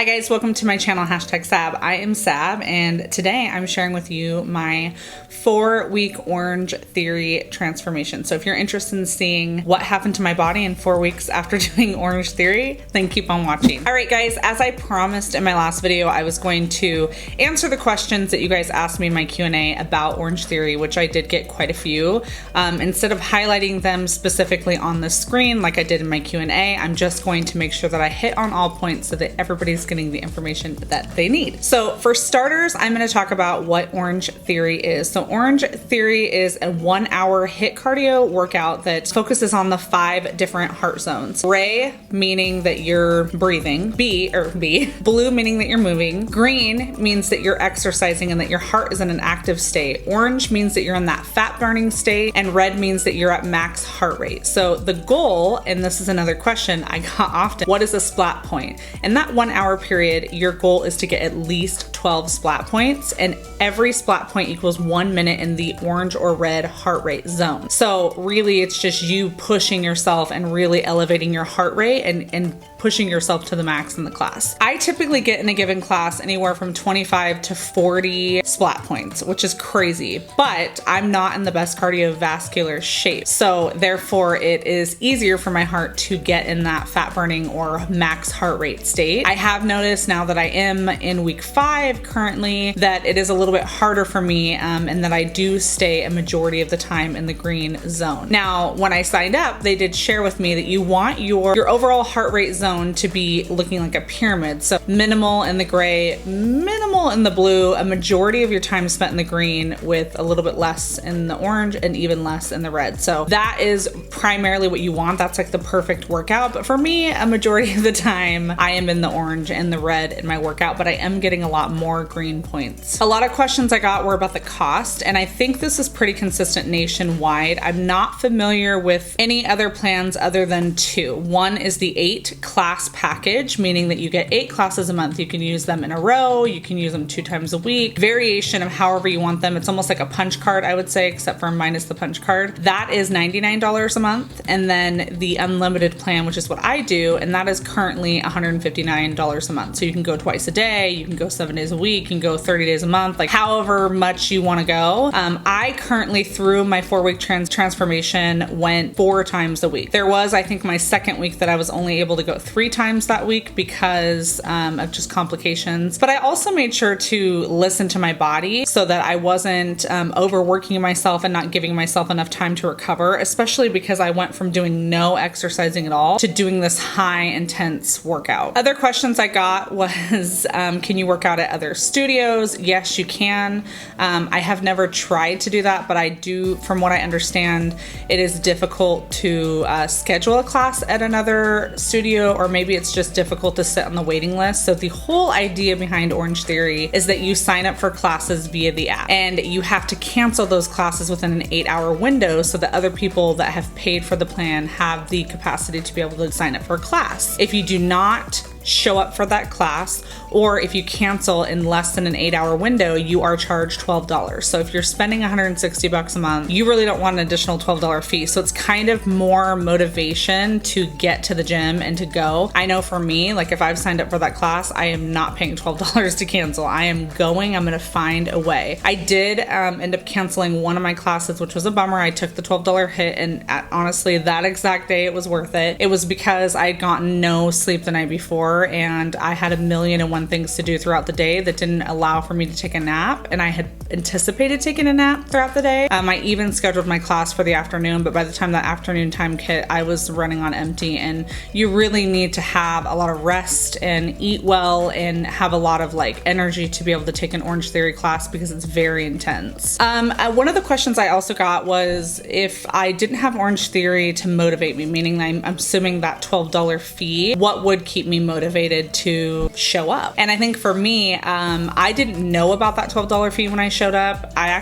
Hi guys, welcome to my channel, #Sab. I am Sab, and today I'm sharing with you my 4-week Orange Theory transformation. So if you're interested in seeing what happened to my body in 4 weeks after doing Orange Theory, then keep on watching. All right guys, as I promised in my last video, I was going to answer the questions that you guys asked me in my Q&A about Orange Theory, which I did get quite a few. Instead of highlighting them specifically on the screen like I did in my Q&A, I'm just going to make sure that I hit on all points so that everybody's getting the information that they need. So for starters, I'm going to talk about what Orange Theory is. So Orange Theory is a 1-hour HIIT cardio workout that focuses on the 5 different heart zones. Ray, meaning that you're breathing. B, blue, meaning that you're moving. Green means that you're exercising and that your heart is in an active state. Orange means that you're in that fat burning state, and red means that you're at max heart rate. So the goal, and this is another question I got often, what is a splat point? In that 1-hour period, your goal is to get at least 12 splat points, and every splat point equals 1 minute in the orange or red heart rate zone. So really it's just you pushing yourself and really elevating your heart rate and pushing yourself to the max in the class. I typically get in a given class anywhere from 25 to 40 splat points, which is crazy, but I'm not in the best cardiovascular shape. So therefore it is easier for my heart to get in that fat burning or max heart rate state. I have noticed now that I am in week 5 currently that it is a little bit harder for me and that I do stay a majority of the time in the green zone. Now, when I signed up, they did share with me that you want your overall heart rate zone to be looking like a pyramid. So minimal in the gray, minimal in the blue, a majority of your time spent in the green with a little bit less in the orange and even less in the red. So that is primarily what you want. That's like the perfect workout. But for me, a majority of the time I am in the orange and the red in my workout, but I am getting a lot more green points. A lot of questions I got were about the cost, and I think this is pretty consistent nationwide. I'm not familiar with any other plans other than 2. One is the 8 class package, meaning that you get 8 classes a month. You can use them in a row, you can use them 2 times a week, variation of however you want them. It's almost like a punch card, I would say, except for minus the punch card. That is $99 a month. And then the unlimited plan, which is what I do, and that is currently $159 a month. So you can go twice a day, you can go 7 days a week, you can go 30 days a month, like however much you want to go. I currently, through my 4-week transformation, went 4 times a week. There was, I think, my second week that I was only able to go 3 times that week because of just complications. But I also made sure to listen to my body so that I wasn't overworking myself and not giving myself enough time to recover, especially because I went from doing no exercising at all to doing this high intense workout. Other questions I got was, can you work out at other studios? Yes, you can. I have never tried to do that, but I do, from what I understand, it is difficult to schedule a class at another studio, or maybe it's just difficult to sit on the waiting list. So the whole idea behind Orange Theory is that you sign up for classes via the app, and you have to cancel those classes within an 8-hour window so that other people that have paid for the plan have the capacity to be able to sign up for a class. If you do not show up for that class, or if you cancel in less than an 8-hour window, you are charged $12. So if you're spending $160 a month, you really don't want an additional $12 fee. So it's kind of more motivation to get to the gym and to go. I know for me, like if I've signed up for that class, I am not paying $12 to cancel. I am going, I'm gonna find a way. I did end up canceling one of my classes, which was a bummer. I took the $12 hit, and honestly, that exact day it was worth it. It was because I had gotten no sleep the night before, and I had 1,000,001 things to do throughout the day that didn't allow for me to take a nap, and I had anticipated taking a nap throughout the day. I even scheduled my class for the afternoon, but by the time that afternoon time hit, I was running on empty, and you really need to have a lot of rest and eat well and have a lot of like energy to be able to take an Orange Theory class because it's very intense. One of the questions I also got was if I didn't have Orange Theory to motivate me, meaning I'm assuming that $12 fee, what would keep me motivated to show up? And I think for me, I didn't know about that $12 fee when I showed up. I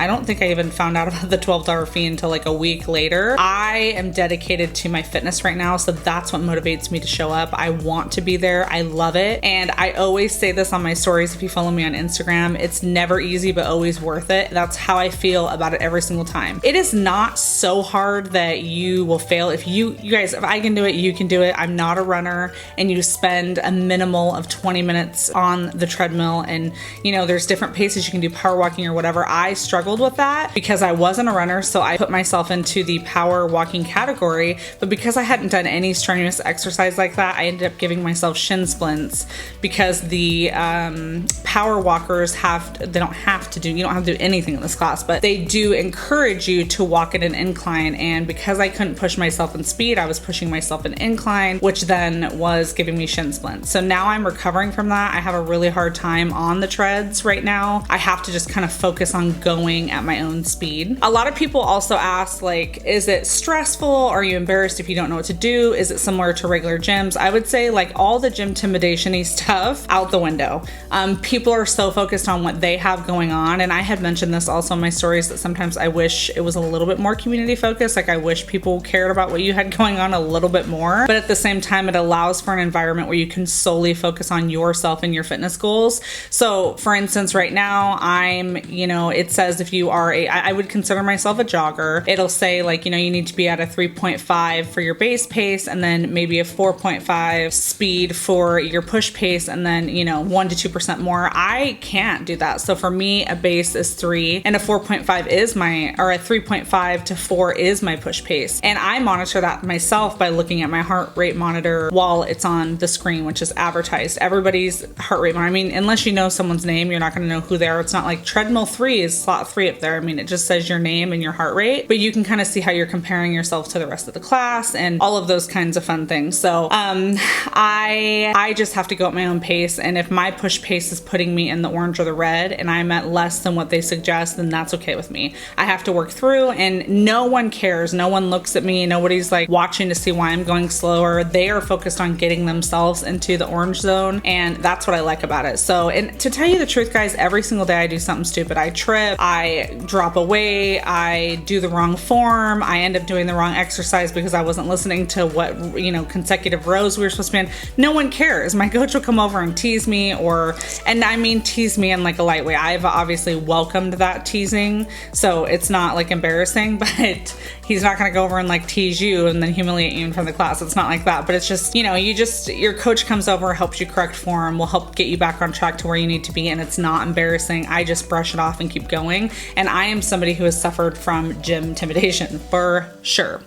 don't think I even found out about the $12 fee until like a week later. I am dedicated to my fitness right now, so that's what motivates me to show up. I want to be there. I love it. And I always say this on my stories if you follow me on Instagram, it's never easy, but always worth it. That's how I feel about it every single time. It is not so hard that you will fail. If you guys, if I can do it, you can do it. I'm not a runner, and and you spend a minimal of 20 minutes on the treadmill, and there's different paces you can do, power walking or whatever. I struggled with that because I wasn't a runner, so I put myself into the power walking category, but because I hadn't done any strenuous exercise like that, I ended up giving myself shin splints because the power walkers you don't have to do anything in this class, but they do encourage you to walk at an incline, and because I couldn't push myself in speed, I was pushing myself in incline, which then was giving me shin splints. So now I'm recovering from that. I have a really hard time on the treads right now. I have to just kind of focus on going at my own speed. A lot of people also ask, like, is it stressful? Are you embarrassed if you don't know what to do? Is it similar to regular gyms? I would say, like, all the gym intimidation-y stuff out the window. People are so focused on what they have going on, and I had mentioned this also in my stories that sometimes I wish it was a little bit more community focused. Like, I wish people cared about what you had going on a little bit more, but at the same time, it allows for an environment where you can solely focus on yourself and your fitness goals. So for instance, right now it says if you are I would consider myself a jogger. It'll say, like, you need to be at a 3.5 for your base pace, and then maybe a 4.5 speed for your push pace, and then 1 to 2% more. I can't do that. So for me, a base is 3 and a 4.5 is or a 3.5 to 4 is my push pace. And I monitor that myself by looking at my heart rate monitor while it's on the screen, which is advertised. Everybody's heart rate monitor. I mean, unless you know someone's name, you're not going to know who they are. It's not like treadmill 3 is slot 3 up there. I mean, it just says your name and your heart rate, but you can kind of see how you're comparing yourself to the rest of the class and all of those kinds of fun things. So I just have to go at my own pace, and if my push pace is putting me in the orange or the red and I'm at less than what they suggest, then that's okay with me. I have to work through, and no one cares. No one looks at me. Nobody's like watching to see why I'm going slower. They are focused on getting themselves into the orange zone, and that's what I like about it. So, and to tell you the truth, guys, every single day I do something stupid. I trip, I drop away, I do the wrong form, I end up doing the wrong exercise because I wasn't listening to what, consecutive rows we were supposed to be in. No one cares. My coach will come over and tease me, and I mean tease me in like a light way. I've obviously welcomed that teasing, so it's not like embarrassing, but he's not going to go over and like tease you and then humiliate you in front of the class. It's not like that, but it's just, your coach comes over, helps you correct form, will help get you back on track to where you need to be, and it's not embarrassing. I just brush it off and keep going. And I am somebody who has suffered from gym intimidation for sure.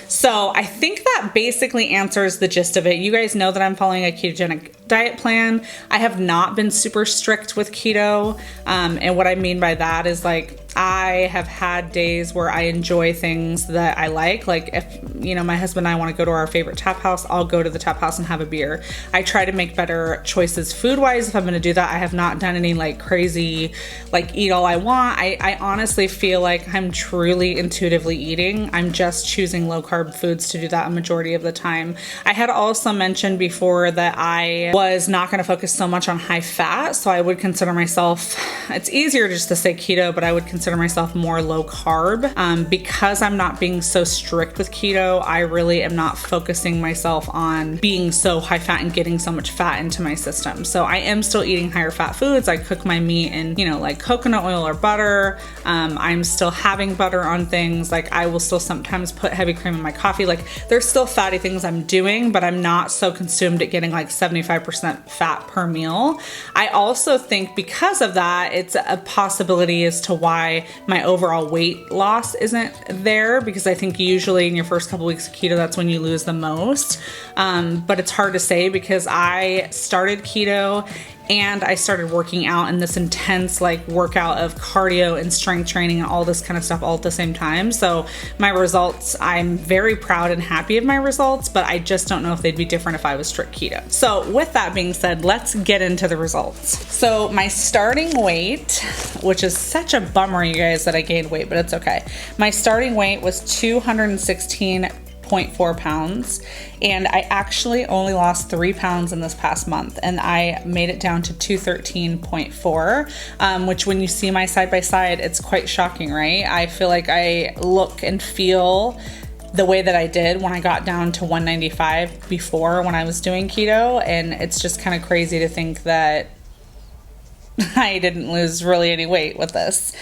So I think that basically answers the gist of it. You guys know that I'm following a ketogenic diet plan. I have not been super strict with keto. And what I mean by that is, like, I have had days where I enjoy things that I like. Like if, my husband and I want to go to our favorite tap house, I'll go to the tap house and have a beer. I try to make better choices food-wise if I'm going to do that. I have not done any like crazy, like eat all I want. I honestly feel like I'm truly intuitively eating. I'm just choosing low carb foods to do that a majority of the time. I had also mentioned before that I was not going to focus so much on high fat. So I would consider myself, it's easier just to say keto, but I would consider myself more low carb. Because I'm not being so strict with keto, I really am not focusing myself on being so high fat and getting so much fat into my system. So I am still eating higher fat foods. I cook my meat in, like coconut oil or butter. I'm still having butter on things. Like I will still sometimes put heavy cream in my coffee. Like there's still fatty things I'm doing, but I'm not so consumed at getting like 75% fat per meal. I also think because of that, it's a possibility as to why my overall weight loss isn't there, because I think usually in your first couple weeks of keto, that's when you lose the most. But it's hard to say because I started keto and I started working out in this intense like workout of cardio and strength training and all this kind of stuff all at the same time. So my results, I'm very proud and happy of my results, but I just don't know if they'd be different if I was strict keto. So with that being said, let's get into the results. So my starting weight, which is such a bummer, you guys, that I gained weight, but it's okay. My starting weight was 216.4 pounds, and I actually only lost 3 pounds in this past month, and I made it down to 213.4, which when you see my side by side, it's quite shocking, right? I feel like I look and feel the way that I did when I got down to 195 before when I was doing keto, and it's just kind of crazy to think that I didn't lose really any weight with this.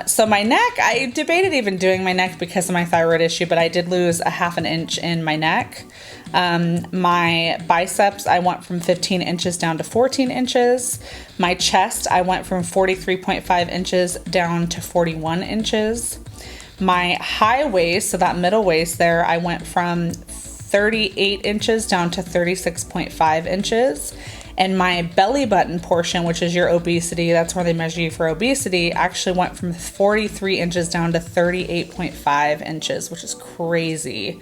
So my neck, I debated even doing my neck because of my thyroid issue, but I did lose a half an inch in my neck. My biceps, I went from 15 inches down to 14 inches. My chest, I went from 43.5 inches down to 41 inches. My high waist, so that middle waist there, I went from 38 inches down to 36.5 inches. And my belly button portion, which is your obesity, that's where they measure you for obesity, actually went from 43 inches down to 38.5 inches, which is crazy.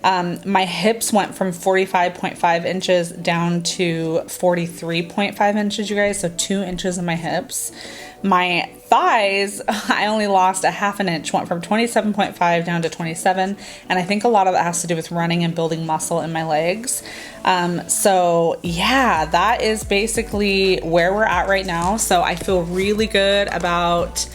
My hips went from 45.5 inches down to 43.5 inches, you guys, so 2 inches in my hips. My thighs, I only lost a half an inch, went from 27.5 down to 27, and I think a lot of that has to do with running and building muscle in my legs. So yeah, that is basically where we're at right now. So I feel really good about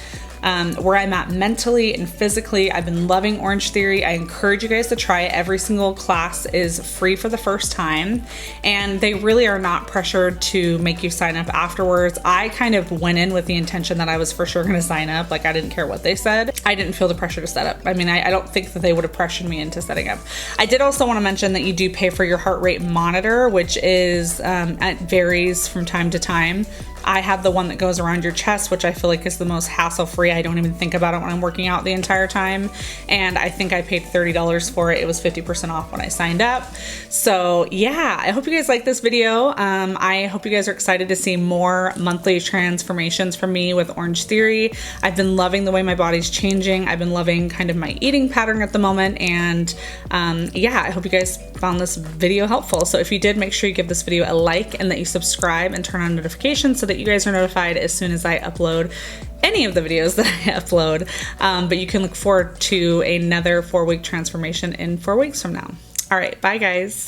where I'm at mentally and physically. I've been loving Orange Theory. I encourage you guys to try it. Every single class is free for the first time, and they really are not pressured to make you sign up afterwards. I kind of went in with the intention that I was for sure going to sign up. Like, I didn't care what they said. I didn't feel the pressure to set up. I mean, I don't think that they would have pressured me into setting up. I did also want to mention that you do pay for your heart rate monitor, which is, it varies from time to time. I have the one that goes around your chest, which I feel like is the most hassle-free. I don't even think about it when I'm working out the entire time. And I think I paid $30 for it. It was 50% off when I signed up. So yeah, I hope you guys like this video. I hope you guys are excited to see more monthly transformations from me with Orange Theory. I've been loving the way my body's changing. I've been loving kind of my eating pattern at the moment. And yeah, I hope you guys found this video helpful. So if you did, make sure you give this video a like and that you subscribe and turn on notifications so that you guys are notified as soon as I upload any of the videos that I upload. But you can look forward to another 4-week transformation in 4 weeks from now. All right, bye guys.